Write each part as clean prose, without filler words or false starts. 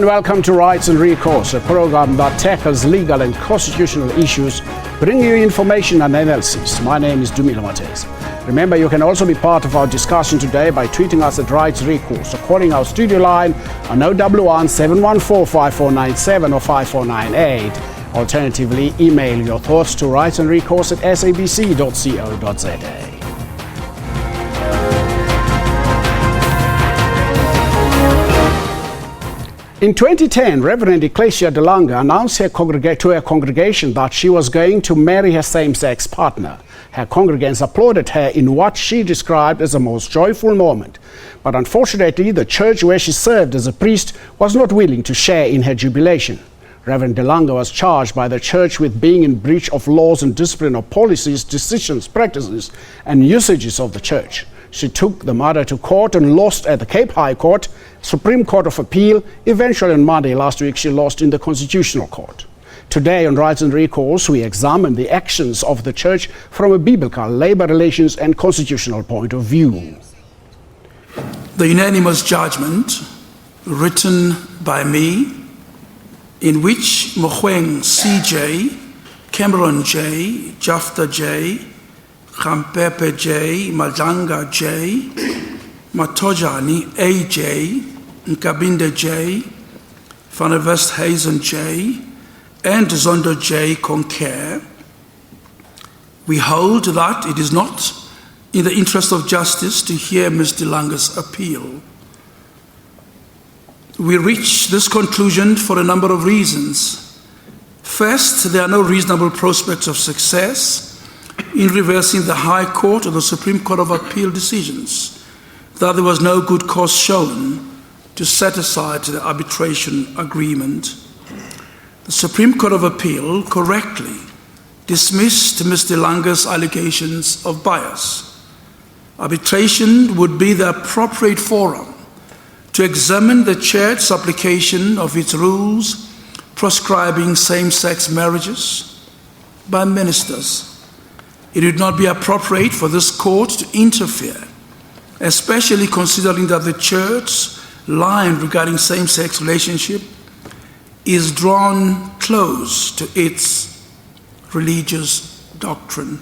and welcome to Rights and Recourse, a program that tackles legal and constitutional issues, bringing you information and analysis. My name is Dumilo Matez. Remember, you can also be part of our discussion today by tweeting us at Rights Recourse or calling our studio line on 011 714 5497 or 5498. Alternatively, email your thoughts to rightsandrecourse@sabc.co.za. In 2010, Reverend Ecclesia DeLanga announced to her congregation that she was going to marry her same-sex partner. Her congregants applauded her in what she described as a most joyful moment. But unfortunately, the church where she served as a priest was not willing to share in her jubilation. Reverend DeLanga was charged by the church with being in breach of laws and discipline of policies, decisions, practices, and usages of the church. She took the matter to court and lost at the Cape High Court, Supreme Court of Appeal. Eventually on Monday last week, she lost in the Constitutional Court. Today on Rights and Recourse, we examine the actions of the church from a biblical, labor relations and constitutional point of view. The unanimous judgment written by me, in which Mogoeng C.J., Cameron J., Jafta J., Kampepe J., Madanga J., Matojani A.J., Nkabinde J., Van der Westhuizen J., and Zondo J. concur, we hold that it is not in the interest of justice to hear Ms. DeLanga's appeal. We reach this conclusion for a number of reasons. First, there are no reasonable prospects of success in reversing the High Court or the Supreme Court of Appeal decisions, that there was no good cause shown to set aside the arbitration agreement. The Supreme Court of Appeal correctly dismissed Ms. DeLanga's allegations of bias. Arbitration would be the appropriate forum to examine the church's application of its rules proscribing same-sex marriages by ministers. It would not be appropriate for this court to interfere, especially considering that the church's line regarding same-sex relationship is drawn close to its religious doctrine.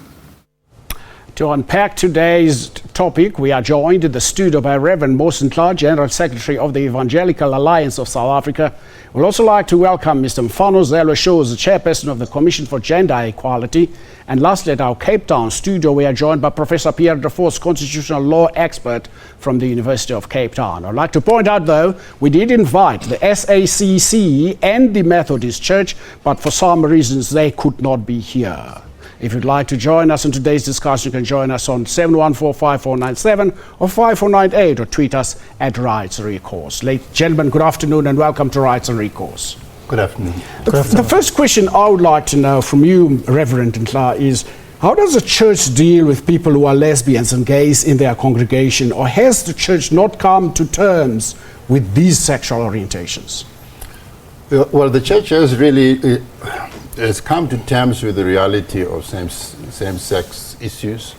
To unpack today's topic, we are joined in the studio by Reverend Mosen Clark, General Secretary of the Evangelical Alliance of South Africa. We'd also like to welcome Mr. Mfano Zelwe Shows, the Chairperson of the Commission for Gender Equality. And lastly, at our Cape Town studio, we are joined by Professor Pierre de Vos, constitutional law expert from the University of Cape Town. I'd like to point out, though, we did invite the SACC and the Methodist Church, but for some reasons they could not be here. If you'd like to join us in today's discussion, you can join us on 714-5497 or 5498 or tweet us at Rights Recourse. Ladies and gentlemen, good afternoon and welcome to Rights and Recourse. Good afternoon. The first question I would like to know from you, Reverend Nkla, is how does the church deal with people who are lesbians and gays in their congregation, or has the church not come to terms with these sexual orientations? Well, the church has come to terms with the reality of same-sex issues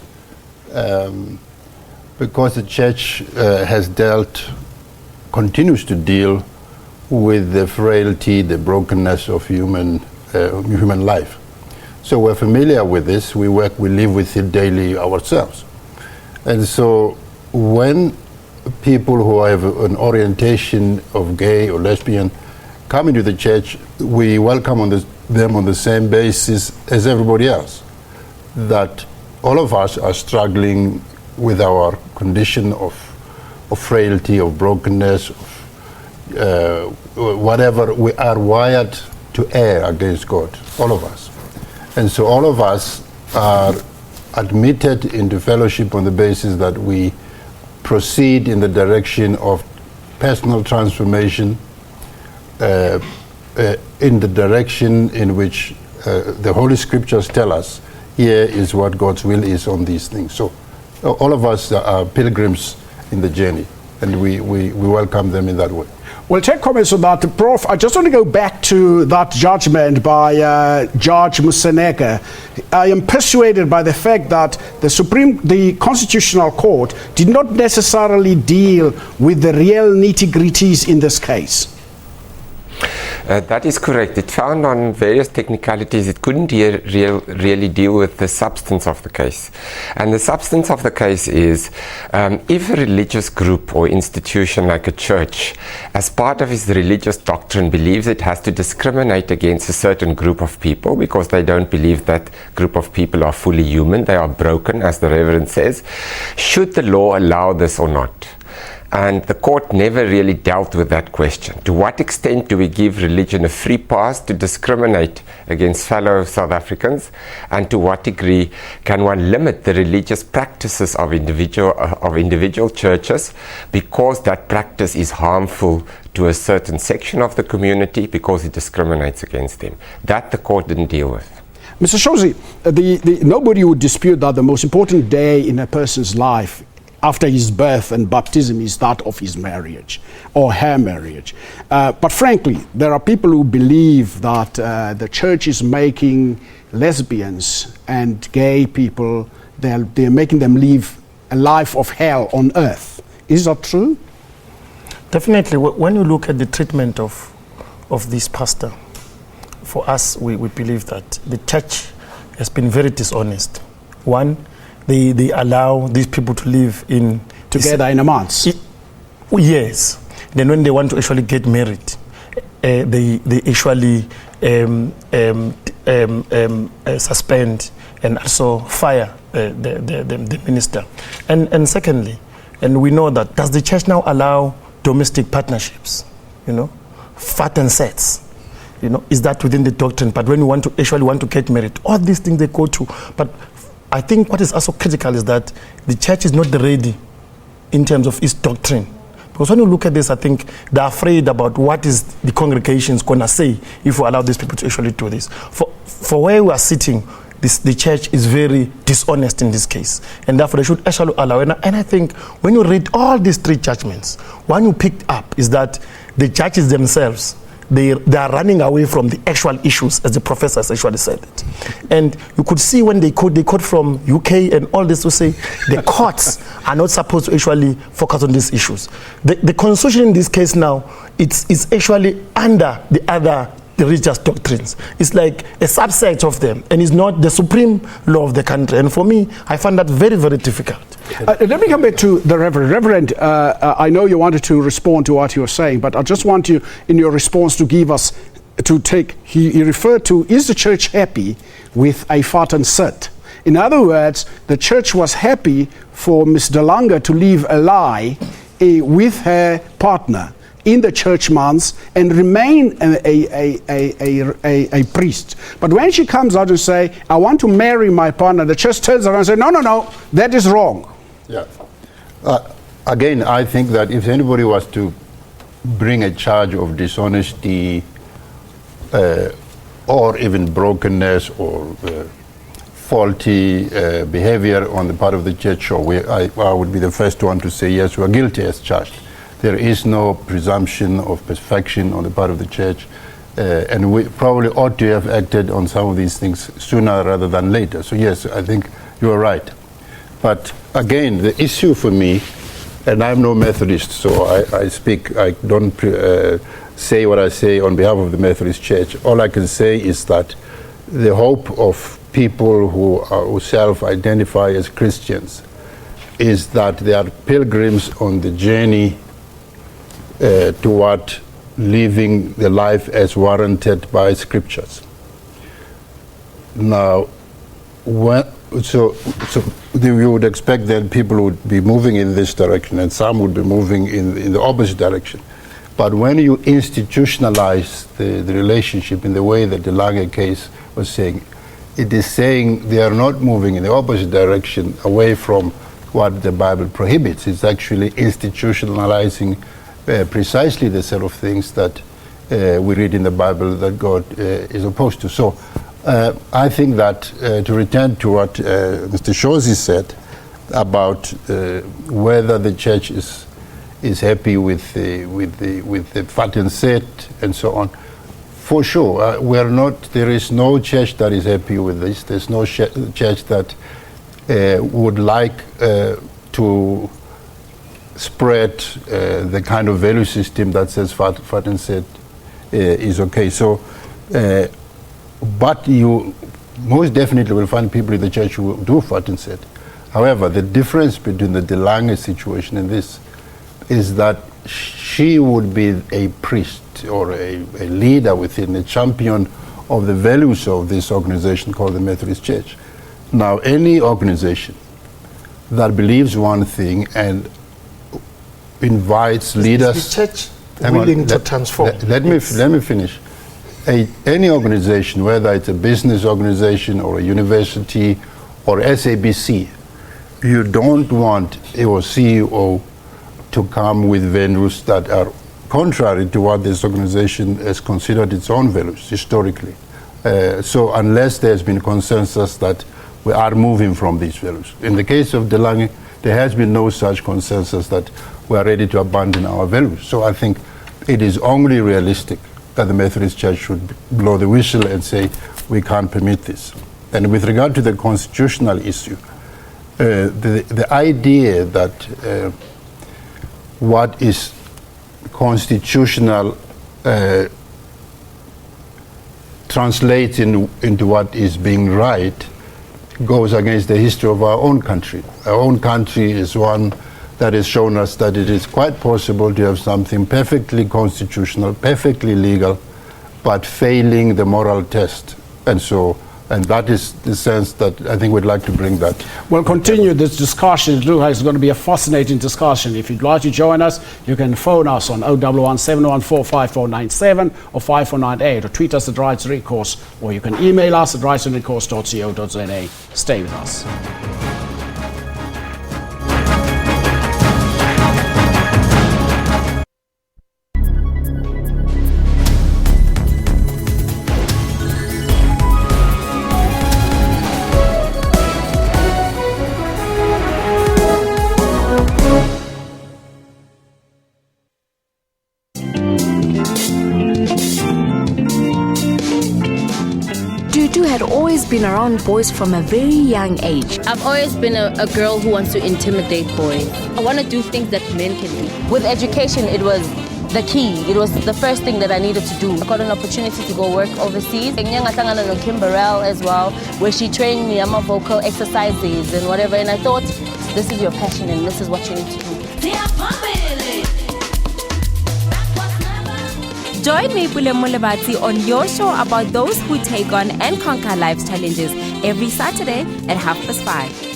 because the church continues to deal with the frailty, the brokenness of human life. So we're familiar with this. We live with it daily ourselves. And so when people who have an orientation of gay or lesbian come into the church, we welcome them on the same basis as everybody else, that all of us are struggling with our condition of frailty, of brokenness, of whatever. We are wired to err against God, all of us. And so all of us are admitted into fellowship on the basis that we proceed in the direction of personal transformation, in the direction in which the Holy Scriptures tell us, here is what God's will is on these things. So all of us are pilgrims in the journey, and we welcome them in that way. Well, take comments on that. Prof, I just want to go back to that judgment by Judge Museneka. I am persuaded by the fact that the Constitutional Court did not necessarily deal with the real nitty-gritties in this case. That is correct. It found on various technicalities it couldn't really deal with the substance of the case. And the substance of the case is if a religious group or institution like a church, as part of its religious doctrine, believes it has to discriminate against a certain group of people because they don't believe that group of people are fully human, they are broken, as the Reverend says, should the law allow this or not? And the court never really dealt with that question. To what extent do we give religion a free pass to discriminate against fellow South Africans? And to what degree can one limit the religious practices of individual churches because that practice is harmful to a certain section of the community because it discriminates against them? That the court didn't deal with. Mr. Shozi, nobody would dispute that the most important day in a person's life after his birth and baptism is that of his marriage or her marriage. But frankly, there are people who believe that the church is making lesbians and gay people, they're making them live a life of hell on earth. Is that true? Definitely. When you look at the treatment of this pastor, for us, we believe that the church has been very dishonest. One, they allow these people to live together in a month. Yes. Then when they want to actually get married, they actually suspend and also fire the minister. And secondly, and we know that, does the church now allow domestic partnerships? Fat and sets. Is that within the doctrine? But when you want to get married, all these things they go to. But I think what is also critical is that the church is not ready in terms of its doctrine. Because when you look at this, I think they're afraid about what is the congregations going to say if we allow these people to actually do this. For where we are sitting, the church is very dishonest in this case. And therefore, they should actually allow it. And I think when you read all these three judgments, one you picked up is that the churches themselves, they are running away from the actual issues, as the professors actually said it. And you could see when they quote from UK and all this to say the courts are not supposed to actually focus on these issues. The constitution in this case now, it's actually under the religious doctrines. It's like a subset of them, and it's not the supreme law of the country. And for me, I find that very, very difficult. Let me come back to the Reverend. Reverend, I know you wanted to respond to what you were saying, but I just want you, in your response, to give us, he referred to, is the church happy with a fat and sit? In other words, the church was happy for Ms. Delanga to live a lie with her partner in the church months and remain a priest. But when she comes out and say, I want to marry my partner, the church turns around and says, no, that is wrong. Yeah. Again, I think that if anybody was to bring a charge of dishonesty or even brokenness or faulty behavior on the part of the church, I would be the first one to say, yes, we are guilty as charged. There is no presumption of perfection on the part of the church, and we probably ought to have acted on some of these things sooner rather than later. So yes, I think you are right. But again, the issue for me, and I'm no Methodist, so I don't say what I say on behalf of the Methodist Church. All I can say is that the hope of people who self-identify as Christians is that they are pilgrims on the journey toward living the life as warranted by scriptures. Now, so you would expect that people would be moving in this direction and some would be moving in the opposite direction. But when you institutionalize the relationship in the way that the Lange case was saying, it is saying they are not moving in the opposite direction away from what the Bible prohibits. It's actually institutionalizing precisely the set of things that we read in the Bible that God is opposed to. So I think that to return to what Mr. Shozi said about whether the church is happy with the fat and set and so on, for sure, we are not. There is no church that is happy with this. There's no church that would like to spread the kind of value system that says fat and set is okay. So, but you most definitely will find people in the church who do what it said. However, the difference between the De Lange situation and this is that she would be a priest or a leader within, a champion of the values of this organization called the Methodist Church. Now, any organization that believes one thing and invites leaders... Is the church willing to transform? Let me finish. Any organization, whether it's a business organization or a university or SABC, you don't want your CEO to come with values that are contrary to what this organization has considered its own values historically. So unless there's been consensus that we are moving from these values. In the case of De Lange, there has been no such consensus that we are ready to abandon our values. So I think it is only realistic that the Methodist Church should blow the whistle and say, we can't permit this. And with regard to the constitutional issue, the idea that what is constitutional translates into what is being right goes against the history of our own country. Our own country is one that has shown us that it is quite possible to have something perfectly constitutional, perfectly legal, but failing the moral test. And that is the sense that I think we'd like to bring that. We'll continue this discussion. It's going to be a fascinating discussion. If you'd like to join us, you can phone us on 011 714 5497 or 5498, or tweet us at Rights Recourse, or you can email us at rightsandrecourse.co.za. Stay with us. Had always been around boys from a very young age. I've always been a girl who wants to intimidate boys. I want to do things that men can do. With education, it was the key. It was the first thing that I needed to do. I got an opportunity to go work overseas. And Kim Burrell as well, where she trained me on my vocal exercises and whatever. And I thought, this is your passion and this is what you need to do. Join me, Pule Mulebati, on your show about those who take on and conquer life's challenges every Saturday at 5:30.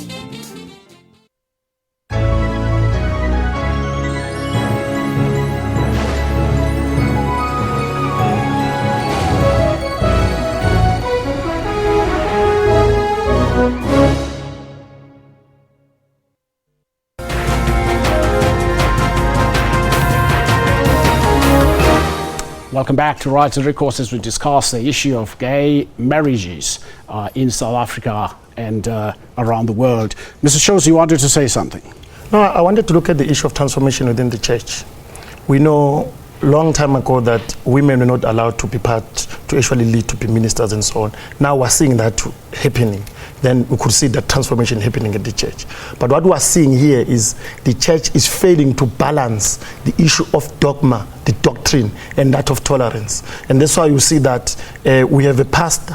Welcome back to Rights and Recourse as we discuss the issue of gay marriages in South Africa and around the world. Mr. Shows, you wanted to say something? No, I wanted to look at the issue of transformation within the church. We know a long time ago that women were not allowed to be to actually lead, to be ministers and so on. Now we're seeing that happening. Then we could see that transformation happening at the church. But what we're seeing here is the church is failing to balance the issue of dogma, the doctrine, and that of tolerance. And that's why you see that we have a pastor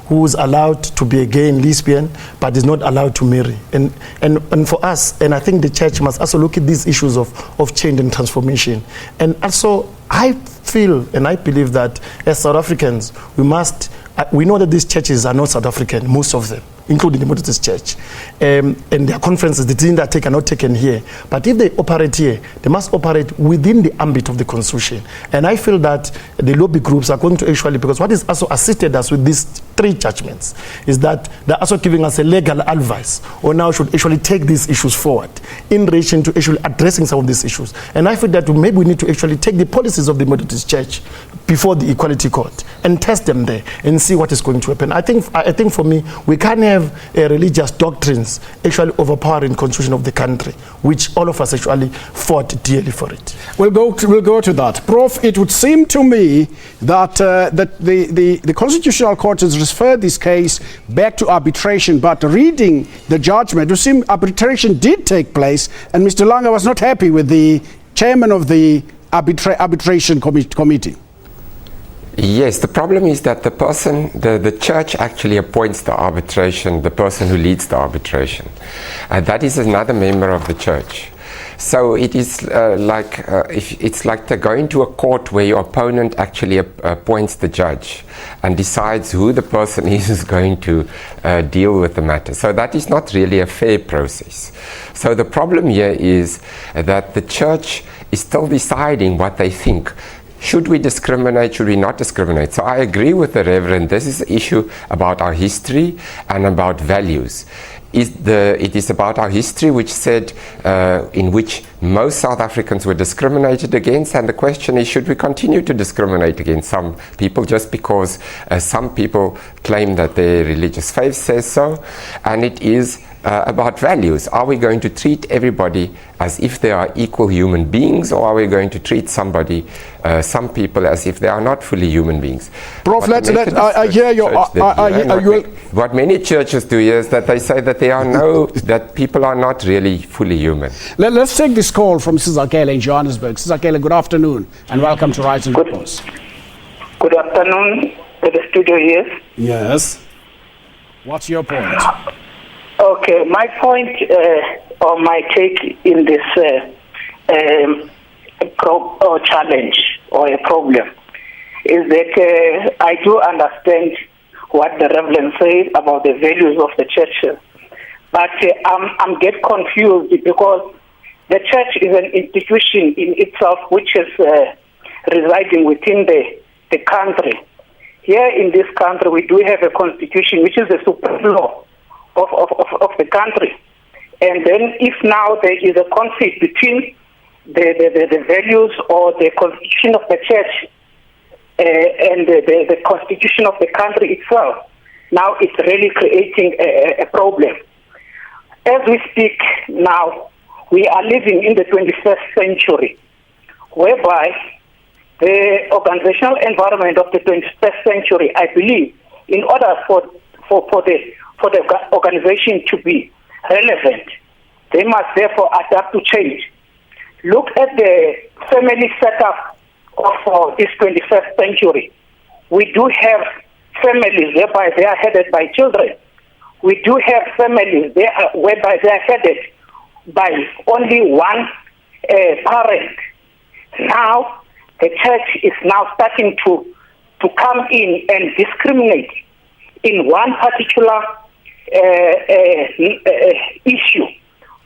who is allowed to be a gay and lesbian, but is not allowed to marry. And for us, and I think the church must also look at these issues of change and transformation. And also, I feel and I believe that as South Africans, we know that these churches are not South African, most of them, including the Methodist Church. And their conferences, the decisions that are not taken here. But if they operate here, they must operate within the ambit of the Constitution. And I feel that the lobby groups are going to actually, because what is also assisted us with these 3 judgments is that they're also giving us a legal advice on how should actually take these issues forward in relation to actually addressing some of these issues. And I feel that maybe we need to actually take the policies of the Methodist Church before the Equality Court and test them there and see what is going to happen. I think for me, we can't have religious doctrines actually overpowering the constitution of the country, which all of us actually fought dearly for it. We'll go to that. Prof, it would seem to me that the Constitutional Court has referred this case back to arbitration, but reading the judgment, it would seem arbitration did take place, and Mr. Lange was not happy with the chairman of the arbitration committee. Yes, the problem is that the person, the church actually appoints the arbitration, the person who leads the arbitration. And that is another member of the church. So it is it's like they're going to a court where your opponent actually appoints the judge and decides who the person is who's going to deal with the matter. So that is not really a fair process. So the problem here is that the church is still deciding what they think. Should we discriminate? Should we not discriminate? So I agree with the Reverend. This is an issue about our history and about values. It is about our history, which said in which most South Africans were discriminated against, and the question is, should we continue to discriminate against some people just because some people claim that their religious faith says so? And it is about values. Are we going to treat everybody as if they are equal human beings, or are we going to treat some people as if they are not fully human beings? Prof, I hear you. What many churches do here is that they say that there are that people are not really fully human. Let's take this call from Sizakele in Johannesburg. Sizakele, good afternoon and welcome to Rise and Recourse. Good afternoon to the studio here. Yes. What's your point? Okay, my point or my take in this challenge or a problem is that I do understand what the Reverend said about the values of the church, but I'm get confused because the church is an institution in itself which is residing within the country. Here in this country, we do have a constitution which is the supreme law of the country. And then if now there is a conflict between the values or the constitution of the church and the constitution of the country itself, now it's really creating a problem. As we speak now, we are living in the 21st century, whereby the organizational environment of the 21st century, I believe, in order for the organization to be relevant, they must therefore adapt to change. Look at the family setup of this 21st century. We do have families whereby they are headed by children. We do have families whereby they are headed by only one parent. Now, the church is now starting to come in and discriminate in one particular issue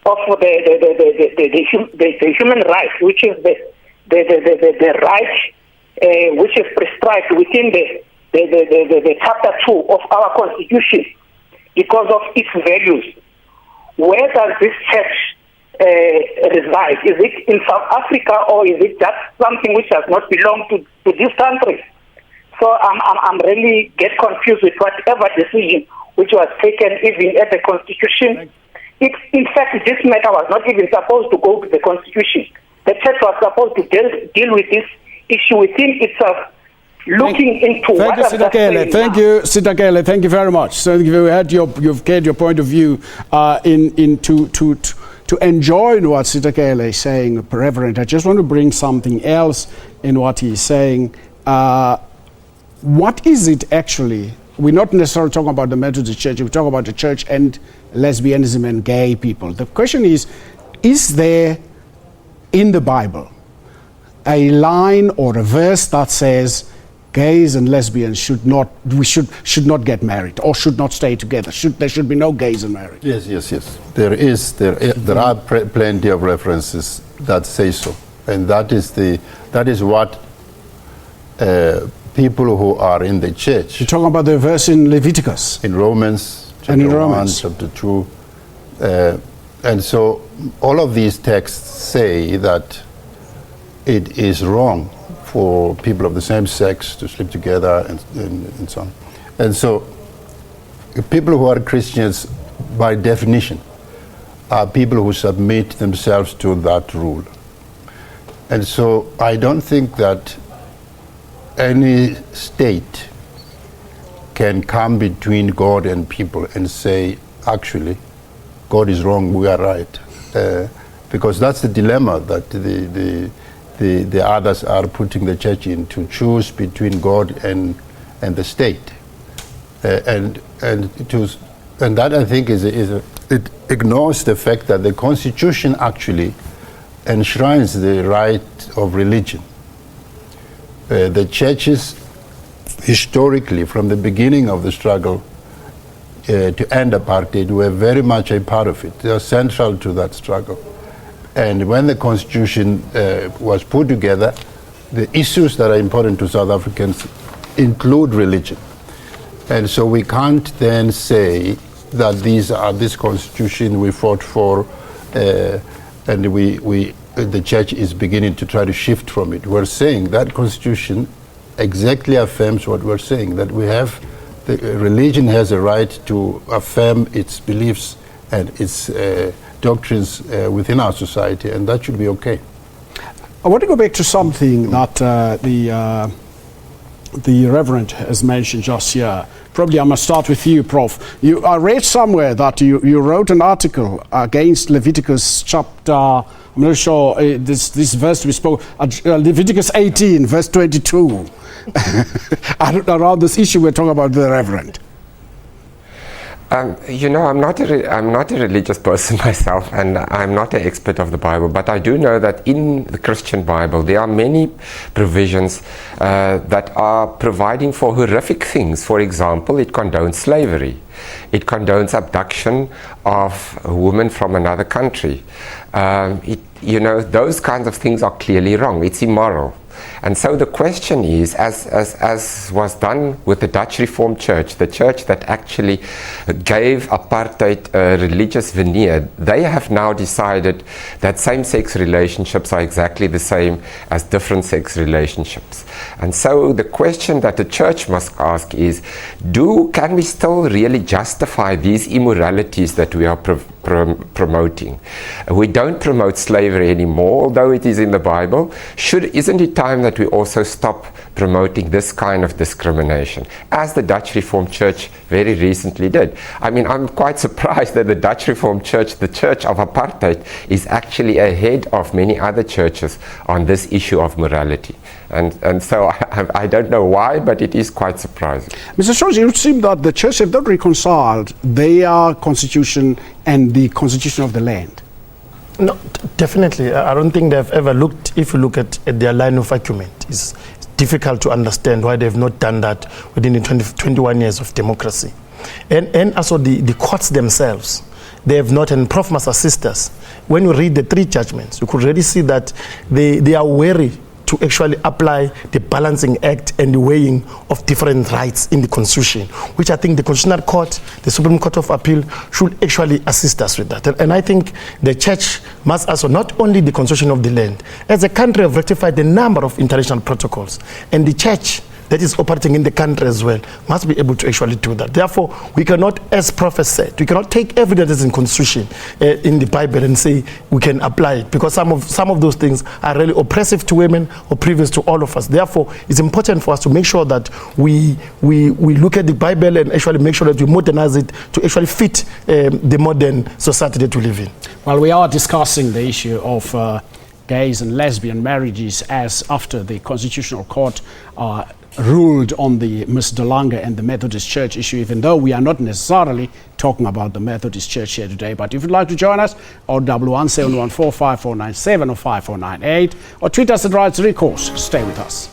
of the human rights, which is the right which is prescribed within the chapter 2 of our constitution because of its values. Where does this church reside? Is it in South Africa, or is it just something which does not belong to this country? So I'm really get confused with whatever decision which was taken even at the constitution. In fact, this matter was not even supposed to go to the constitution. The church was supposed to deal with this issue within itself, looking into what is Thank you, Sitakele. Thank you very much. So you've get your point of view to enjoy what Sitakele is saying, Reverend. I just want to bring something else in what he's saying. What is it actually? We're not necessarily talking about the Methodist Church. We're talking about the church and lesbianism and gay people. The question is there in the Bible a line or a verse that says gays and lesbians should not get married or should not stay together? There should be no gays and marriage. Yes. There are plenty of references that say so, and that is what people who are in the church. You're talking about the verse in Leviticus, in Romans, chapter 1, chapter 2, and so all of these texts say that it is wrong for people of the same sex to sleep together and so on. And so people who are Christians, by definition, are people who submit themselves to that rule. And so I don't think that any state can come between God and people and say, actually, God is wrong, we are right. Because that's the dilemma that the others are putting the church in to choose between God and the state, and that I think it ignores the fact that the Constitution actually enshrines the right of religion. The churches historically, from the beginning of the struggle to end apartheid, were very much a part of it. They are central to that struggle. And when the Constitution was put together, the issues that are important to South Africans include religion. And so we can't then say that this Constitution we fought for and the church is beginning to try to shift from it. We're saying that Constitution exactly affirms what we're saying, that the religion has a right to affirm its beliefs and its doctrines within our society, and that should be okay. I want to go back to something that the Reverend has mentioned just here. Probably I must start with you, Prof. I read somewhere that you wrote an article against Leviticus chapter, I'm not sure, this verse we spoke, Leviticus 18, verse 22. Around this issue we're talking about, the Reverend. You know, I'm not a religious person myself, and I'm not an expert of the Bible, but I do know that in the Christian Bible there are many provisions that are providing for horrific things. For example, it condones slavery. It condones abduction of a woman from another country. You know, those kinds of things are clearly wrong. It's immoral. And so the question is, as was done with the Dutch Reformed Church, the church that actually gave apartheid a religious veneer, they have now decided that same-sex relationships are exactly the same as different-sex relationships. And so the question that the church must ask is, can we still really justify these immoralities that we are promoting? We don't promote slavery anymore, although it is in the Bible. Isn't it time that we also stop promoting this kind of discrimination, as the Dutch Reformed Church very recently did? I mean, I'm quite surprised that the Dutch Reformed Church, the church of apartheid, is actually ahead of many other churches on this issue of morality. And so I don't know why, but it is quite surprising. Mr. George, it would seem that the church have not reconciled their constitution and the constitution of the land. No, definitely. I don't think they've ever looked, if you look at their line of argument, it's difficult to understand why they've not done that within the 21 years of democracy. And also the courts themselves, they have not, and Prof must assist us. When you read the three judgments, you could already see that they are wary to actually apply the balancing act and the weighing of different rights in the Constitution, which I think the Constitutional Court, the Supreme Court of Appeal, should actually assist us with that. And I think the church must also, not only the Constitution of the land, as a country have rectified the number of international protocols, and the church that is operating in the country as well must be able to actually do that. Therefore, we cannot, as Prophet said, we cannot take evidence that is in Constitution, in the Bible, and say we can apply it, because some of those things are really oppressive to women or previous to all of us. Therefore, it's important for us to make sure that we look at the Bible and actually make sure that we modernize it to actually fit the modern society that we live in. Well, we are discussing the issue of gays and lesbian marriages as after the Constitutional Court ruled on the Ms. Delanga and the Methodist Church issue, even though we are not necessarily talking about the Methodist Church here today. But if you'd like to join us, on 117145497 or 5498, or tweet us at Recourse. Stay with us.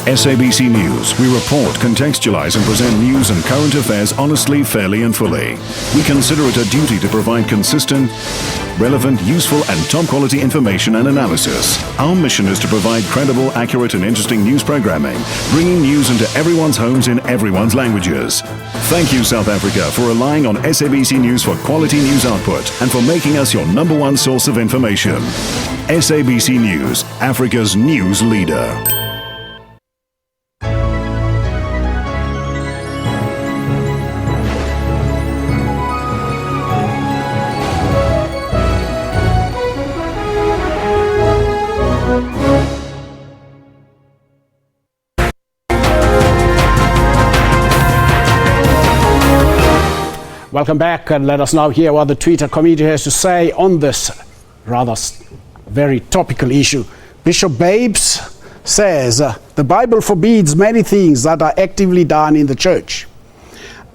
SABC News. We report, contextualize and present news and current affairs honestly, fairly and fully. We consider it a duty to provide consistent, relevant, useful and top quality information and analysis. Our mission is to provide credible, accurate and interesting news programming, bringing news into everyone's homes in everyone's languages. Thank you, South Africa, for relying on SABC News for quality news output and for making us your #1 source of information. SABC News, Africa's news leader. Welcome back, and let us now hear what the Twitter community has to say on this rather very topical issue. Bishop Babes says, the Bible forbids many things that are actively done in the church.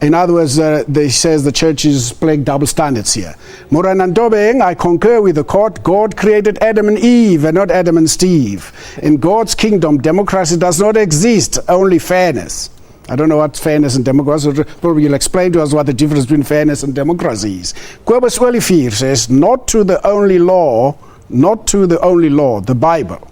In other words, they says the church is playing double standards here. Moran Dobeng, I concur with the court. God created Adam and Eve and not Adam and Steve. In God's kingdom, democracy does not exist, only fairness. I don't know what fairness and democracy, probably you'll explain to us what the difference between fairness and democracy is. Kobus Welifir says, not to the only law, the Bible.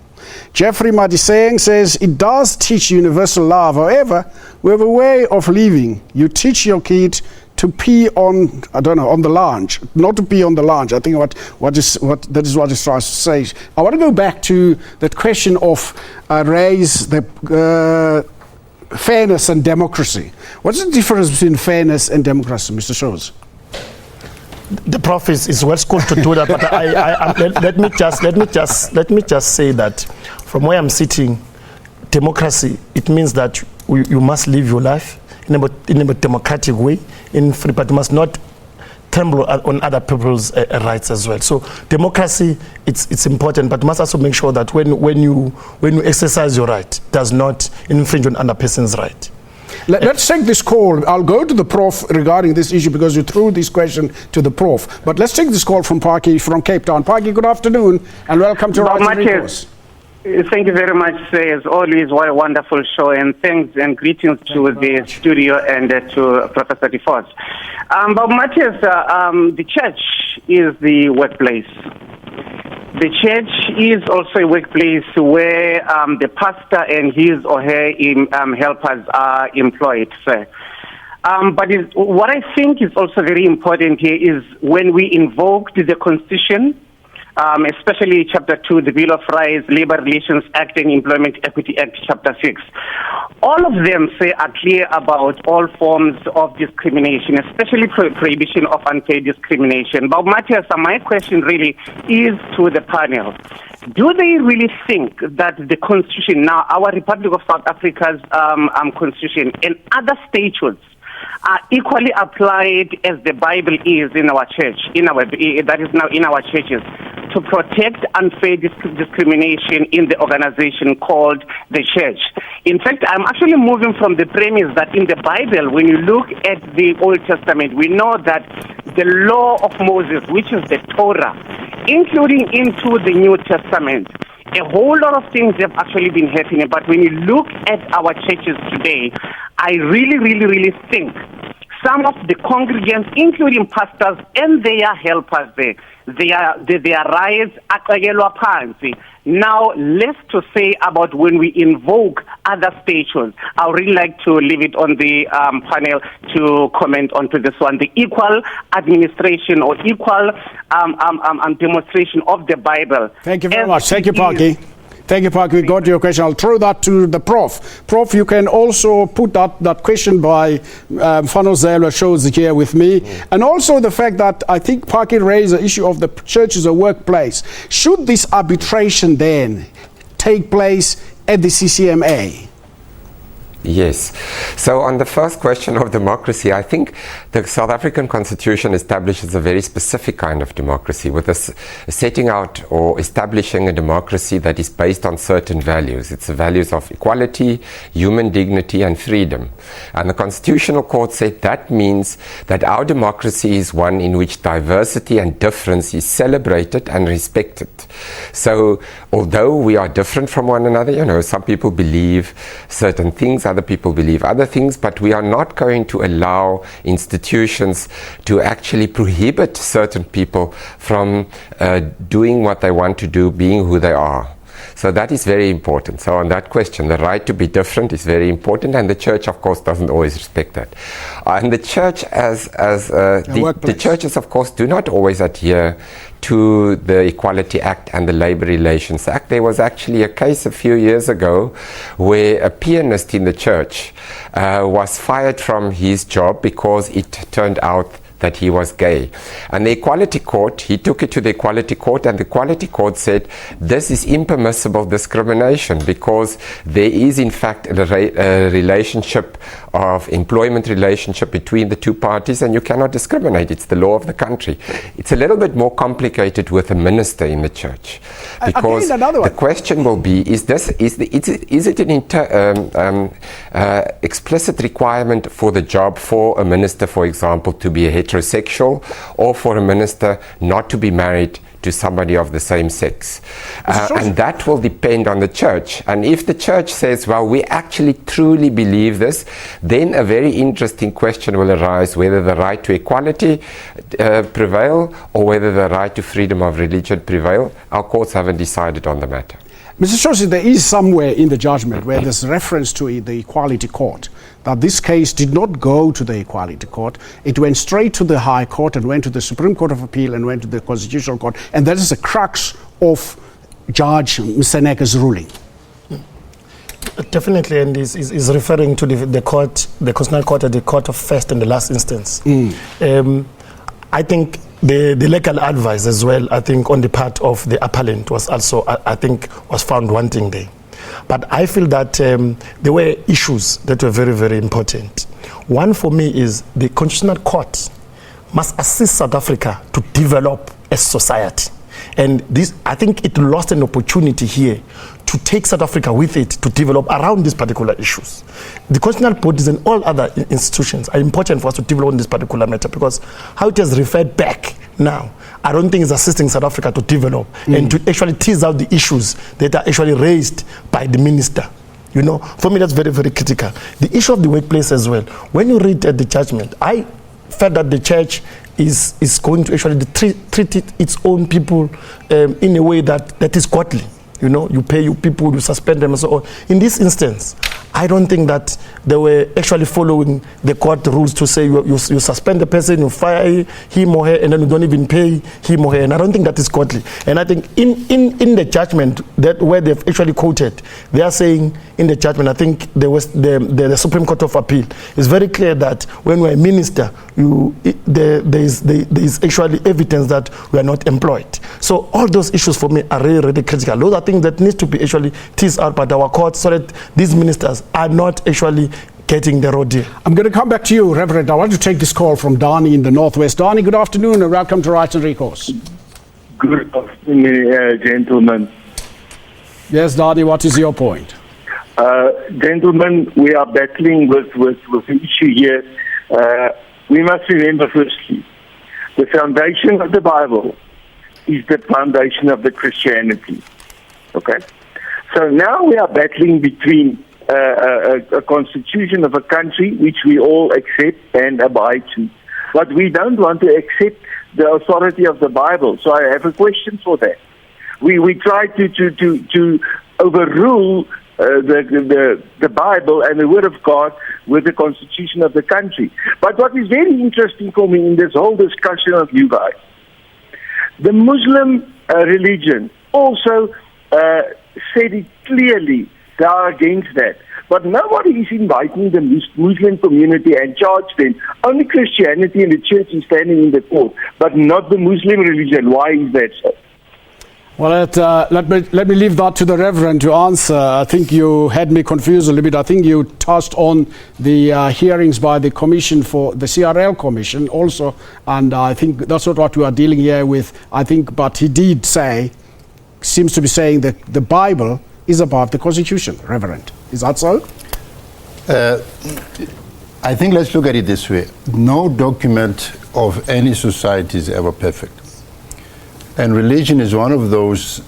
Jeffrey Madiseng says, it does teach universal love. However, we have a way of living. You teach your kid to pee on, on the lounge, not to pee on the lounge. I think that is what it tries to say. I want to go back to that question of raise the fairness and democracy. What's the difference between fairness and democracy, Mr. Shows? The Prof is well schooled to do that, but let me just say that from where I'm sitting, democracy, it means that you must live your life in a democratic way, but you must not tremble on other people's rights as well. So democracy, it's important, but you must also make sure that when you exercise your right, it does not infringe on another person's right. Let's take this call. I'll go to the Prof regarding this issue because you threw this question to the Prof. But let's take this call from Parky from Cape Town. Parky, good afternoon and welcome to Recourse. Thank you very much, as always. What a wonderful show, and thanks and greetings to the studio and to Professor DeForce. But Matthias, the church is the workplace. The church is also a workplace where the pastor and his or her helpers are employed. But what I think is also very important here is when we invoked the Constitution, especially Chapter 2, the Bill of Rights, Labor Relations Act and Employment Equity Act, Chapter 6. All of them are clear about all forms of discrimination, especially prohibition of unfair discrimination. But Matthias, my question really is to the panel. Do they really think that the Constitution, now our Republic of South Africa's Constitution and other statutes are equally applied as the Bible is in our church, that is now in our churches, to protect unfair discrimination in the organization called the church? In fact, I'm actually moving from the premise that in the Bible, when you look at the Old Testament, we know that the law of Moses, which is the Torah, including into the New Testament, a whole lot of things have actually been happening. But when you look at our churches today, I really think some of the congregants, including pastors and their helpers, their rights are now less to say about when we invoke other statutes. I would really like to leave it on the panel to comment onto this one. The equal administration or equal demonstration of the Bible. Thank you very much. Thank you, Parky. Thank you, Park. We got your question. I'll throw that to the Prof. Prof, you can also put that question by Fano Zela shows here with me. And also the fact that I think Parky raised the issue of the church as a workplace. Should this arbitration then take place at the CCMA? Yes. So on the first question of democracy, I think the South African Constitution establishes a very specific kind of democracy with us setting out or establishing a democracy that is based on certain values. It's the values of equality, human dignity and freedom. And the Constitutional Court said that means that our democracy is one in which diversity and difference is celebrated and respected. So although we are different from one another, some people believe certain things, other people believe other things, but we are not going to allow institutions to actually prohibit certain people from doing what they want to do, being who they are. So that is very important. So on that question, the right to be different is very important, and the church, of course, doesn't always respect that. And the church, the churches, of course, do not always adhere to the Equality Act and the Labor Relations Act. There was actually a case a few years ago where a pianist in the church was fired from his job because it turned out that he was gay. And the Equality Court, he took it to the Equality Court, and the Equality Court said this is impermissible discrimination because there is in fact a relationship of employment relationship between the two parties, and you cannot discriminate. It's the law of the country. It's a little bit more complicated with a minister in the church, because the question will be: is it an explicit requirement for the job for a minister, for example, to be a heterosexual, or for a minister not to be married to somebody of the same sex? And that will depend on the church. And if the church says, well, we actually truly believe this, then a very interesting question will arise whether the right to equality prevail or whether the right to freedom of religion prevail. Our courts haven't decided on the matter. Mr. Shosi, there is somewhere in the judgment where there's reference to the Equality Court, that this case did not go to the Equality Court. It went straight to the High Court and went to the Supreme Court of Appeal and went to the Constitutional Court. And that is the crux of Judge Mseneka's ruling. Definitely, and is referring to the court, the Constitutional Court, and the Court of First and the Last Instance. I think the legal advice as well, I think, on the part of the appellant was also, I think, was found wanting there. But I feel that there were issues that were very, very important. One for me is the Constitutional Court must assist South Africa to develop as society. And this, I think it lost an opportunity here to take South Africa with it to develop around these particular issues. The constitutional bodies and all other institutions are important for us to develop on this particular matter, because how it has referred back now, I don't think it's assisting South Africa to develop and to actually tease out the issues that are actually raised by the minister. You know, for me that's very, very critical. The issue of the workplace as well. When you read the judgment, I felt that the church is going to actually treat its own people in a way that is godly. You know, you pay your people, you suspend them and so on. In this instance, I don't think that they were actually following the court rules to say you suspend the person, you fire him or her, and then you don't even pay him or her. And I don't think that is godly. And I think in the judgment that where they've actually quoted, they are saying in the judgment, I think there was the Supreme Court of Appeal is very clear that when we're a minister, there is actually evidence that we are not employed. So all those issues for me are really, really critical. Those are things that need to be actually teased out by our courts so that these ministers are not actually getting the raw deal. I'm going to come back to you, Reverend. I want to take this call from Donnie in the Northwest. Donnie, good afternoon and welcome to Rights and Recourse. Good afternoon, gentlemen. Yes, Donnie, what is your point? Gentlemen, we are battling with the issue here. We must remember, firstly, the foundation of the Bible is the foundation of the Christianity. Okay? So now we are battling between a constitution of a country which we all accept and abide to. But we don't want to accept the authority of the Bible. So I have a question for that. We try to overrule the Bible and the Word of God with the constitution of the country. But what is very interesting for me in this whole discussion of you guys, the Muslim religion also said it clearly. They are against that. But nobody is inviting the Muslim community and charge them. Only Christianity and the church is standing in the court, but not the Muslim religion. Why is that so? Well, let me leave that to the Reverend to answer. I think you had me confused a little bit. I think you touched on the hearings by the Commission for the CRL Commission also, and I think that's not what we are dealing here with. I think, but he did say, seems to be saying that the Bible is above the Constitution, Reverend. Is that so? I think let's look at it this way. No document of any society is ever perfect. And religion is one of those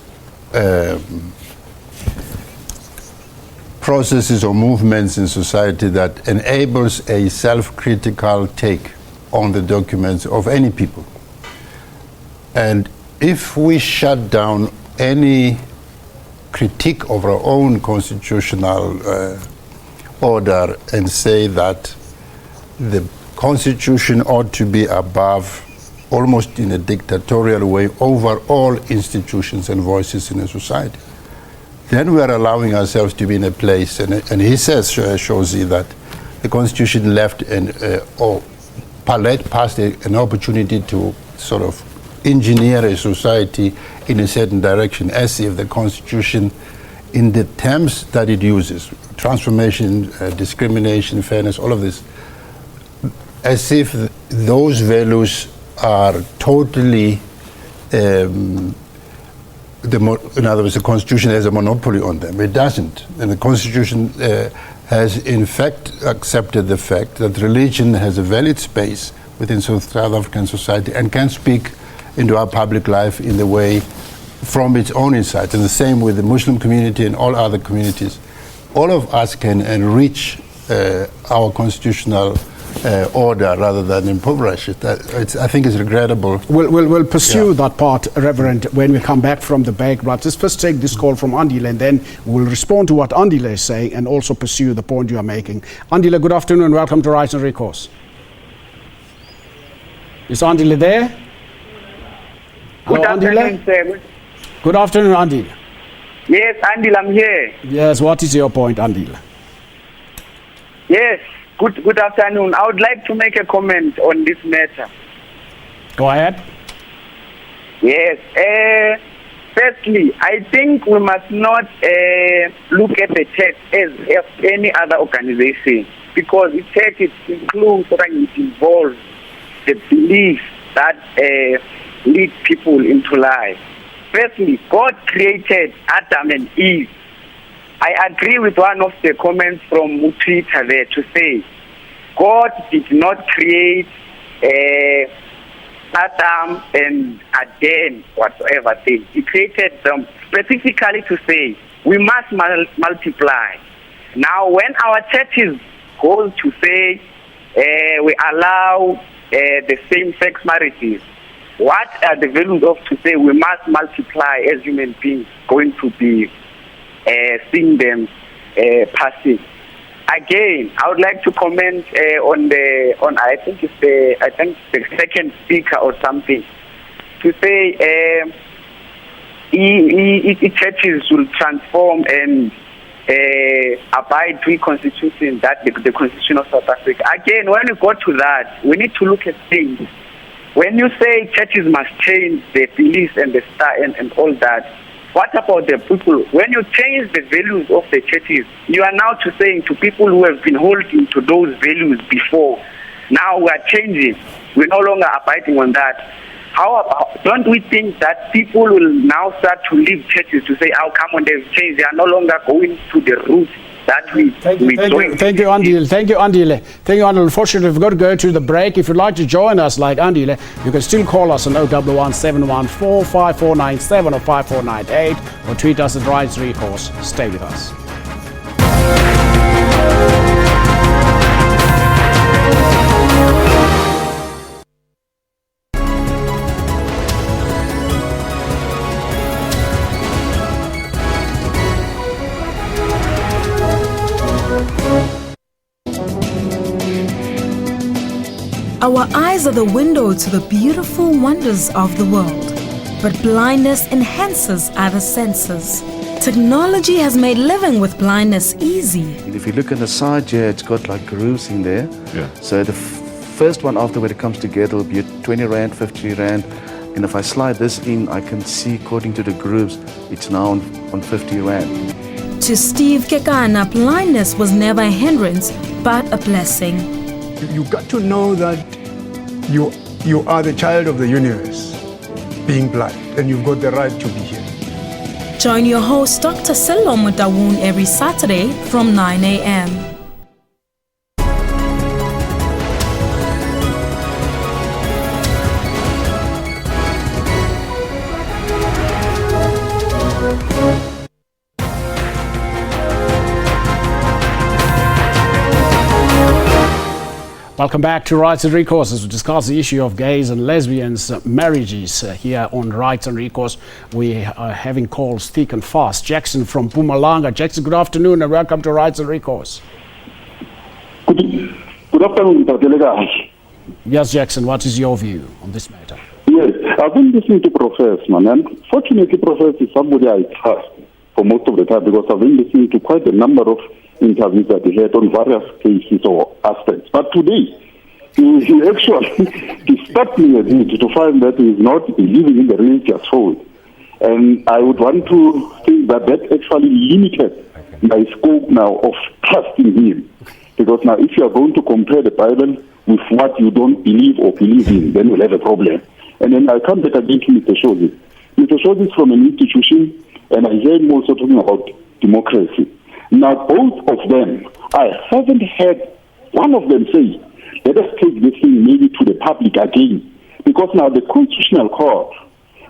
processes or movements in society that enables a self-critical take on the documents of any people. And if we shut down any critique of our own constitutional order and say that the Constitution ought to be above, almost in a dictatorial way, over all institutions and voices in a society, then we are allowing ourselves to be in a place, and he says, Shosi, that the Constitution left or palette past an opportunity to sort of engineer a society in a certain direction, as if the Constitution, in the terms that it uses, transformation, discrimination, fairness, all of this, as if those values are totally, in other words, the Constitution has a monopoly on them. It doesn't. And the Constitution has in fact accepted the fact that religion has a valid space within South African society and can speak into our public life in the way from its own insights. And the same with the Muslim community and all other communities. All of us can enrich our constitutional order rather than impoverish it. I think it's regrettable. We'll pursue that part, Reverend, when we come back from the break. But let's first take this call from Andile, and then we'll respond to what Andile is saying and also pursue the point you are making. Andile, good afternoon. Welcome to Rights and Recourse. Is Andile there? Good afternoon, sir. Good afternoon, Andile. Yes, Andile, I'm here. Yes, what is your point, Andile? Yes. Good afternoon. I would like to make a comment on this matter. Go ahead. Yes. Firstly, I think we must not look at the church as any other organization, because the church includes or involves the beliefs that lead people into life. Firstly, God created Adam and Eve. I agree with one of the comments from Twitter there to say, God did not create Adam and Adam whatsoever thing. He created them specifically to say, we must multiply. Now, when our churches go to say we allow the same-sex marriages, what are the values of to say we must multiply as human beings going to be seeing them passing? Again, I would like to comment on the second speaker or something to say churches will transform and abide to the Constitution, that the Constitution of South Africa. Again, when we go to that, we need to look at things. When you say churches must change their beliefs and the style and all that, what about the people? When you change the values of the churches, you are now to saying to people who have been holding to those values before, now we are changing. We're no longer abiding on that. How about, don't we think that people will now start to leave churches to say, how come on they've changed? They are no longer going to the roots that we Thank you, Andile. Thank you, Andile. Unfortunately, we've got to go to the break. If you'd like to join us like Andile, you can still call us on 011 714 5497 or 5498 or tweet us at Rights Recourse. Stay with us. Our eyes are the window to the beautiful wonders of the world, but blindness enhances other senses. Technology has made living with blindness easy. If you look on the side here, it's got like grooves in there. Yeah. So the first one after when it comes together will be at 20 Rand, 50 Rand. And if I slide this in, I can see according to the grooves, it's now on 50 Rand. To Steve Kekana, blindness was never a hindrance, but a blessing. You got to know that you are the child of the universe, being blind, and you've got the right to be here. Join your host, Dr. Sello Mutawun, every Saturday from 9 a.m. Welcome back to Rights and Recourse as we discuss the issue of gays and lesbians marriages here on Rights and Recourse. We are having calls thick and fast. Jackson from Mpumalanga. Jackson, good afternoon and welcome to Rights and Recourse. Good afternoon, Mr. Delegate. Yes, Jackson, what is your view on this matter? Yes, I've been listening to Professor, man, and fortunately Professor is somebody I trust for most of the time because I've been listening to quite a number of interviews that he had on various cases or aspects. But today, he actually disturbed me a bit to find that he is not believing in the religious fold. And I would want to think that actually limited my scope now of trusting him. Because now if you are going to compare the Bible with what you don't believe or believe in, then we'll have a problem. And then I come back again to Mr. Shozi. Mr. Shozi is from an institution, and I hear him also talking about democracy. Now both of them, I haven't heard one of them say, let us take this thing maybe to the public again. Because now the Constitutional Court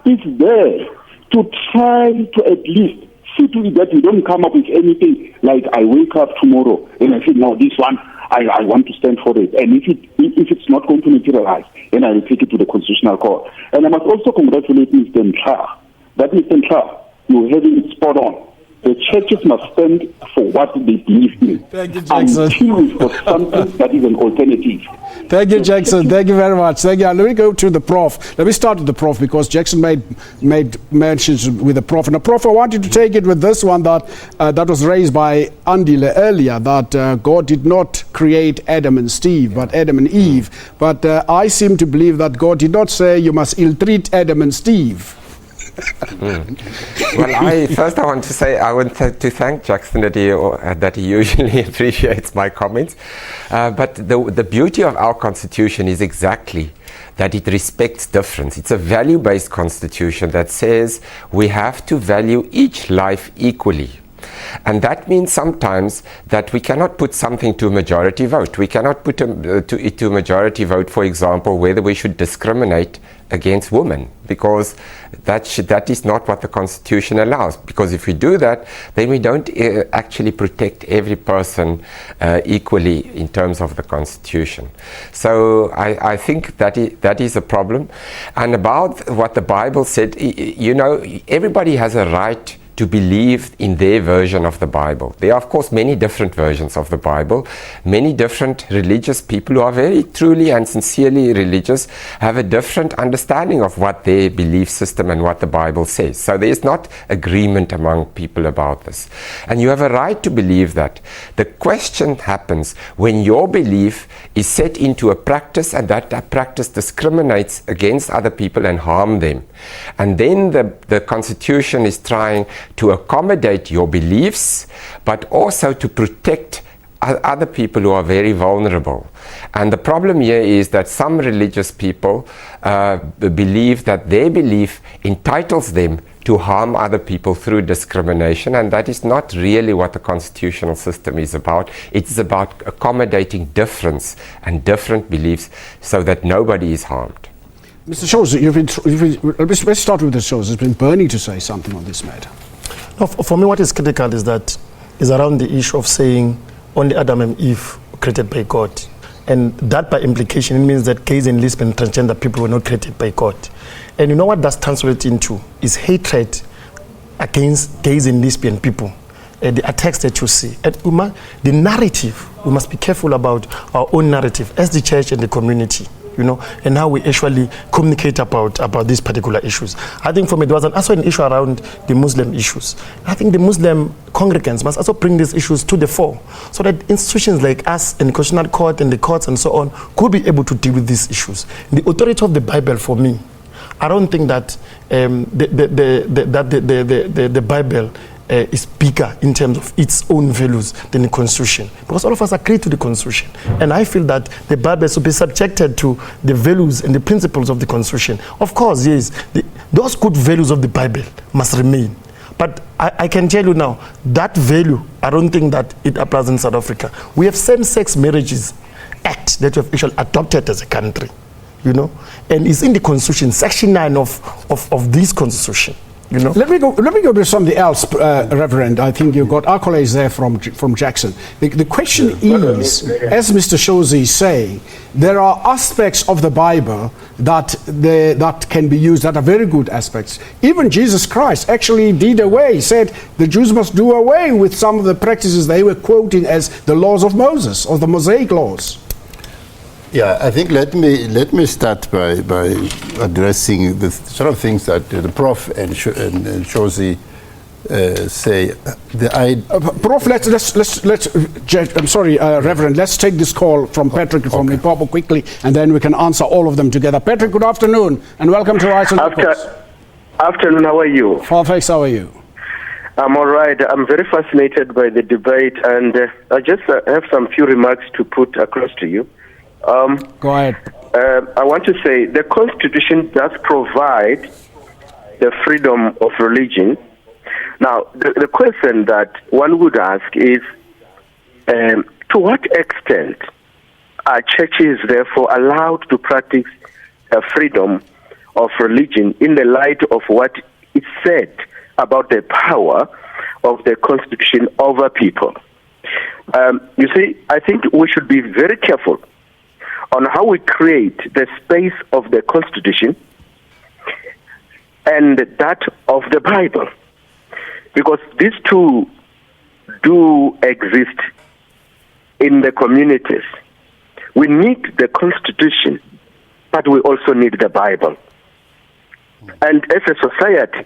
is there to try to at least see to it that we don't come up with anything like I wake up tomorrow and I say, no, this one, I want to stand for it. And if it's not going to materialize, then I will take it to the Constitutional Court. And I must also congratulate Mr. Ntra. That Mr. Ntra, you're having it spot on. The churches must stand for what they believe in. Thank you, Jackson. Until we've got something that is an alternative. Thank you, Jackson. Thank you very much. Thank you. Let me go to the Prof. Let me start with the Prof because Jackson made mentions with the Prof. And the Prof, I want you to take it with this one that was raised by Andile earlier, that God did not create Adam and Steve, but Adam and Eve. But I seem to believe that God did not say you must ill-treat Adam and Steve. Well, first I want to say I want to thank Jackson that he usually appreciates my comments. But the beauty of our constitution is exactly that it respects difference. It's a value-based constitution that says we have to value each life equally. And that means sometimes that we cannot put something to a majority vote. We cannot put it to a majority vote, for example, whether we should discriminate against women, because that is not what the Constitution allows. Because if we do that, then we don't actually protect every person equally in terms of the Constitution. So I think that is a problem. And about what the Bible said, you know, everybody has a right to believe in their version of the Bible. There are, of course, many different versions of the Bible. Many different religious people who are very truly and sincerely religious have a different understanding of what their belief system and what the Bible says. So there is not agreement among people about this. And you have a right to believe that. The question happens when your belief is set into a practice and that practice discriminates against other people and harm them. And then the Constitution is trying to accommodate your beliefs, but also to protect other people who are very vulnerable. And the problem here is that some religious people believe that their belief entitles them to harm other people through discrimination, and that is not really what the constitutional system is about. It's about accommodating difference and different beliefs so that nobody is harmed. Mr. Shozi, let's start with the Shozi. It's been burning to say something on this matter. No, for me, what is critical is around the issue of saying only Adam and Eve were created by God. And that by implication, it means that gays and lesbian and transgender people were not created by God. And you know what that translates into is hatred against gays and lesbian people. The attacks that you see. And the narrative, we must be careful about our own narrative as the church and the community, you know, and how we actually communicate about these particular issues. I think for me, there was also an issue around the Muslim issues. I think the Muslim congregants must also bring these issues to the fore so that institutions like us and the Constitutional Court and the courts and so on could be able to deal with these issues. The authority of the Bible, for me, I don't think that the Bible is bigger in terms of its own values than the Constitution, because all of us agree to the Constitution, and I feel that the Bible should be subjected to the values and the principles of the Constitution. Of course, yes, those good values of the Bible must remain, but I can tell you now that value, I don't think that it applies in South Africa. We have same-sex marriages act that we have actually adopted as a country, you know, and it's in the Constitution, Section 9 of this Constitution. You know? Let me go to something else, Reverend. I think you got accolades there from Jackson. The question is, as Mr. Shozi is saying, there are aspects of the Bible that can be used that are very good aspects. Even Jesus Christ actually said the Jews must do away with some of the practices they were quoting as the laws of Moses or the Mosaic laws. Yeah, I think let me start by addressing the sort of things that the Prof and Shozi say the Prof, I'm sorry, Reverend, let's take this call from Patrick from Limpopo quickly, and then we can answer all of them together. Patrick, good afternoon, and welcome to Rights and Recourse. Afternoon, how are you? Fine, thanks, how are you? I'm all right. I'm very fascinated by the debate, and I just have some few remarks to put across to you. Go ahead. I want to say the Constitution does provide the freedom of religion. Now, the question that one would ask is, to what extent are churches therefore allowed to practice freedom of religion in the light of what is said about the power of the Constitution over people? You see, I think we should be very careful on how we create the space of the Constitution and that of the Bible, because these two do exist in the communities. We need the Constitution, but we also need the Bible. And as a society,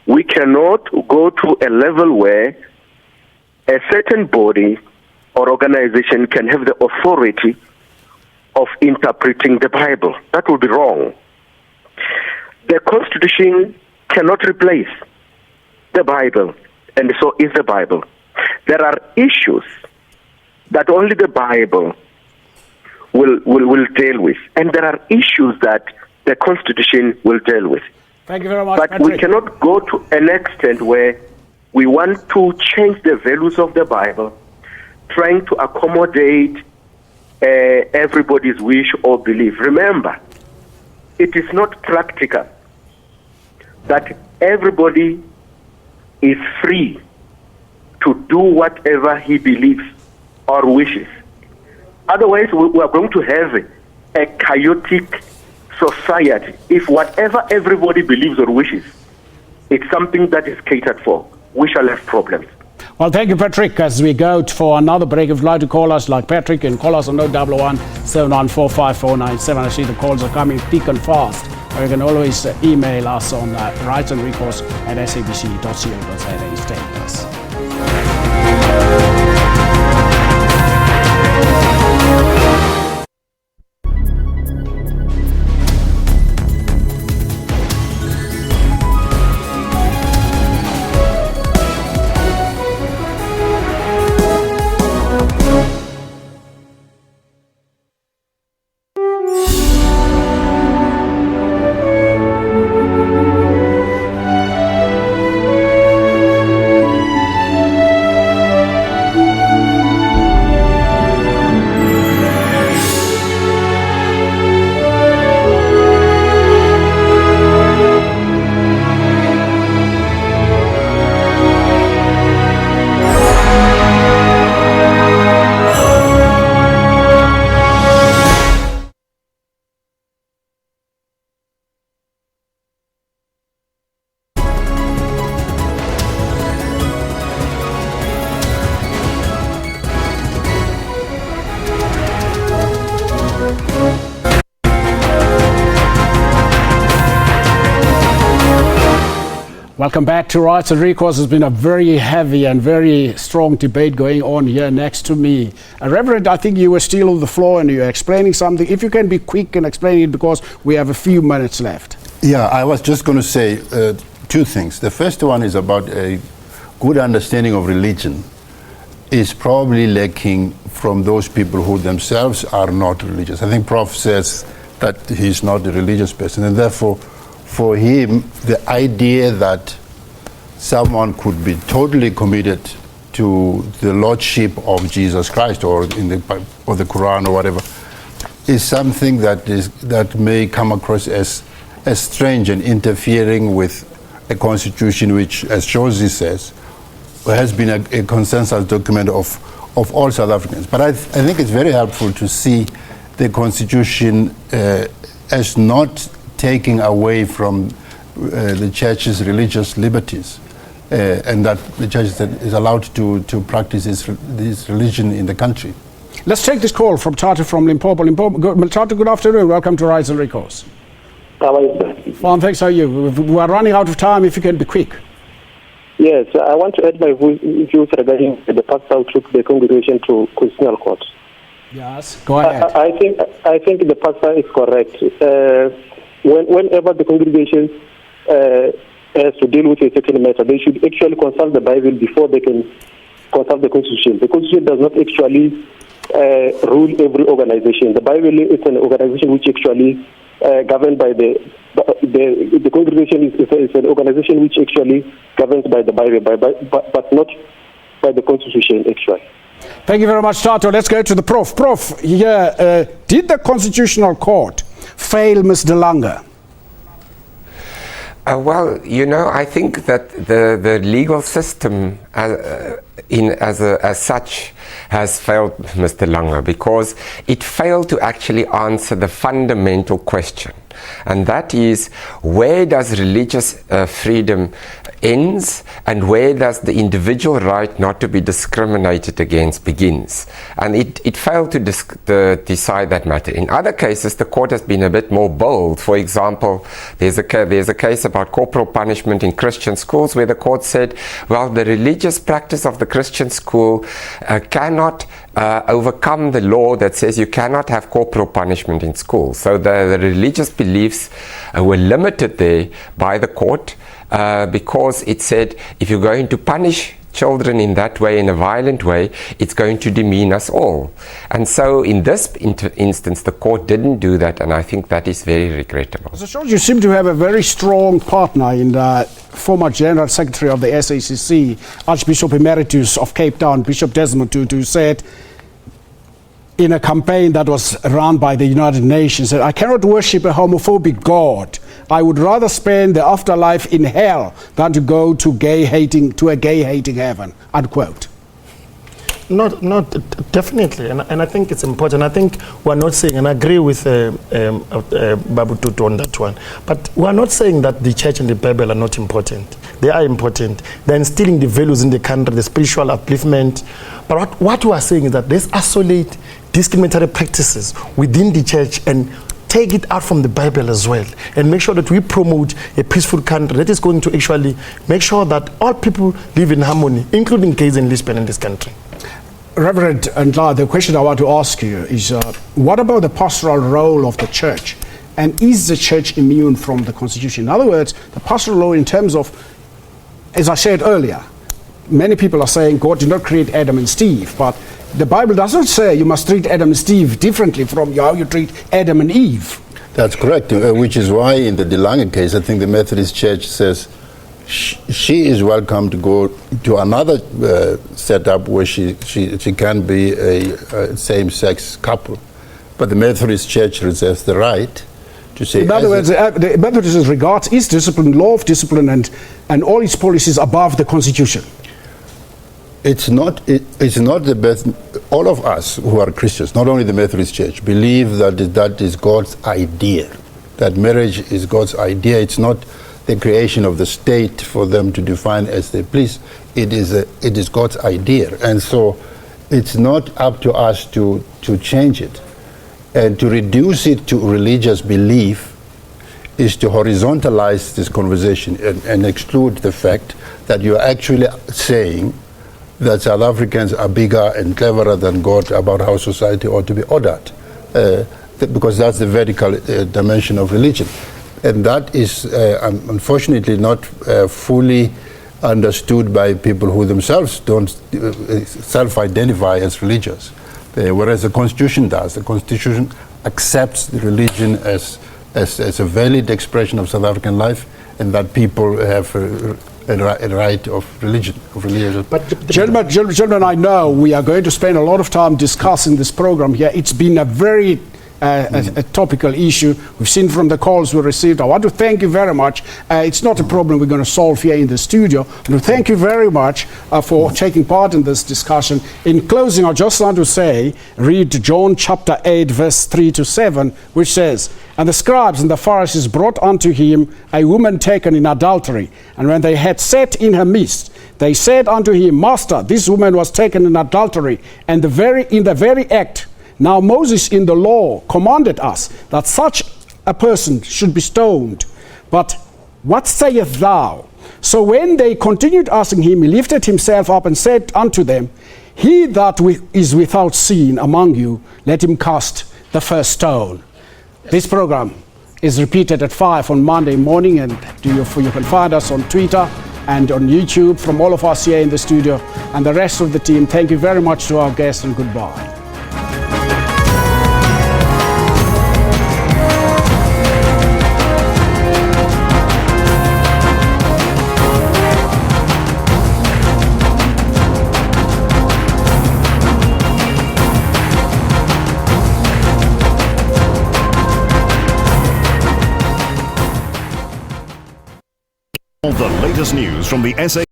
we cannot go to a level where a certain body or organization can have the authority of interpreting the Bible. That would be wrong. The Constitution cannot replace the Bible, and so is the Bible. There are issues that only the Bible will deal with, and there are issues that the Constitution will deal with. Thank you very much, But Patrick. we cannot go to an extent where we want to change the values of the Bible, trying to accommodate everybody's wish or belief. Remember, it is not practical that everybody is free to do whatever he believes or wishes. Otherwise, we are going to have a chaotic society. If whatever everybody believes or wishes, it's something that is catered for, we shall have problems. Well, thank you, Patrick. As we go for another break, if you'd like to call us like Patrick, and call us on 011 794 5497. I see the calls are coming thick and fast. Or you can always email us on rightsandrecourse@sabc.co.za. Stay with us. Welcome back to Rights and Recourse. There's been a very heavy and very strong debate going on here next to me. Reverend, I think you were still on the floor and you're explaining something. If you can be quick in explaining it, because we have a few minutes left. Yeah, I was just going to say two things. The first one is about a good understanding of religion is probably lacking from those people who themselves are not religious. I think Prof says that he's not a religious person, and therefore for him the idea that someone could be totally committed to the lordship of Jesus Christ or the Quran or whatever is something that may come across as strange and interfering with a constitution which, as Josie says, has been a consensus document of all South Africans. But I think it's very helpful to see the constitution as not taking away from the church's religious liberties, and that the church is allowed to practice this religion in the country. Let's take this call from Tata from Limpopo. Tata, good afternoon. Welcome to Rights and Recourse. How are you, sir? Fine, thanks. How are you? We are running out of time. If you can be quick. Yes, I want to add my views regarding the pastor who took the congregation to constitutional court. Yes, go ahead. I think the pastor is correct. Whenever the congregation has to deal with a certain matter, they should actually consult the Bible before they can consult the Constitution. The Constitution does not actually rule every organization. The Bible is an organization which actually governed by the congregation is an organization which actually governs by the Bible, but not by the Constitution actually. Thank you very much, Tato. Let's go to the Prof. Prof, did the Constitutional Court fail Ms. De Lange? Well, I think that the legal system as such has failed Mr. Lange because it failed to actually answer the fundamental question. And that is, where does religious freedom ends and where does the individual right not to be discriminated against begins? And it failed to decide that matter. In other cases, the court has been a bit more bold. For example, there's a case about corporal punishment in Christian schools where the court said, well, the religious practice of the Christian school cannot overcome the law that says you cannot have corporal punishment in school. So the religious beliefs were limited there by the court because it said if you're going to punish children in that way, in a violent way, it's going to demean us all. And so in this instance, the court didn't do that, and I think that is very regrettable. So George, you seem to have a very strong partner in the former General Secretary of the SACC, Archbishop Emeritus of Cape Town, Bishop Desmond Tutu, said in a campaign that was run by the United Nations, that I cannot worship a homophobic God. I would rather spend the afterlife in hell than to go to a gay-hating heaven, unquote. Not definitely, and I think it's important. I think we're not saying, and I agree with Babu Tutu on that one, but we're not saying that the church and the Bible are not important. They are important. They're instilling the values in the country, the spiritual upliftment. But what we are saying is that let's isolate discriminatory practices within the church and take it out from the Bible as well, and make sure that we promote a peaceful country that is going to actually make sure that all people live in harmony, including gays and lesbians in this country. Reverend Ndla, the question I want to ask you is, what about the pastoral role of the church? And is the church immune from the Constitution? In other words, the pastoral role in terms of, as I said earlier, many people are saying God did not create Adam and Steve, but the Bible doesn't say you must treat Adam and Steve differently from how you treat Adam and Eve. That's correct, which is why in the De Lange case, I think the Methodist Church says she is welcome to go to another setup where she can be a same-sex couple. But the Methodist Church reserves the right to say... In other words, the Methodist regards its discipline, law of discipline, and all its policies above the Constitution. It's not the best. All of us who are Christians, not only the Methodist Church, believe that is God's idea, that marriage is God's idea. It's not the creation of the state for them to define as they please. It is God's idea, and so it's not up to us to change it. And to reduce it to religious belief is to horizontalize this conversation and exclude the fact that you're actually saying that South Africans are bigger and cleverer than God about how society ought to be ordered, because that's the vertical dimension of religion. And that is unfortunately not fully understood by people who themselves don't self-identify as religious, whereas the Constitution does. The Constitution accepts the religion as a valid expression of South African life, and that people have a right of religion, of religion. But gentlemen, I know we are going to spend a lot of time discussing this program here. It's been a very a topical issue. We've seen from the calls we received. I want to thank you very much. It's not a problem we're going to solve here in the studio. And thank you very much for taking part in this discussion. In closing, I just want to say, read John chapter 8, verse 3 to 7, which says, "And the scribes and the Pharisees brought unto him a woman taken in adultery. And when they had sat in her midst, they said unto him, Master, this woman was taken in adultery, and in the very act. Now Moses in the law commanded us that such a person should be stoned. But what sayest thou? So when they continued asking him, he lifted himself up and said unto them, He that is without sin among you, let him cast the first stone. This program is repeated at 5 on Monday morning, and you can find us on Twitter and on YouTube. From all of us here in the studio and the rest of the team, thank you very much to our guests, and goodbye. All the latest news from the SA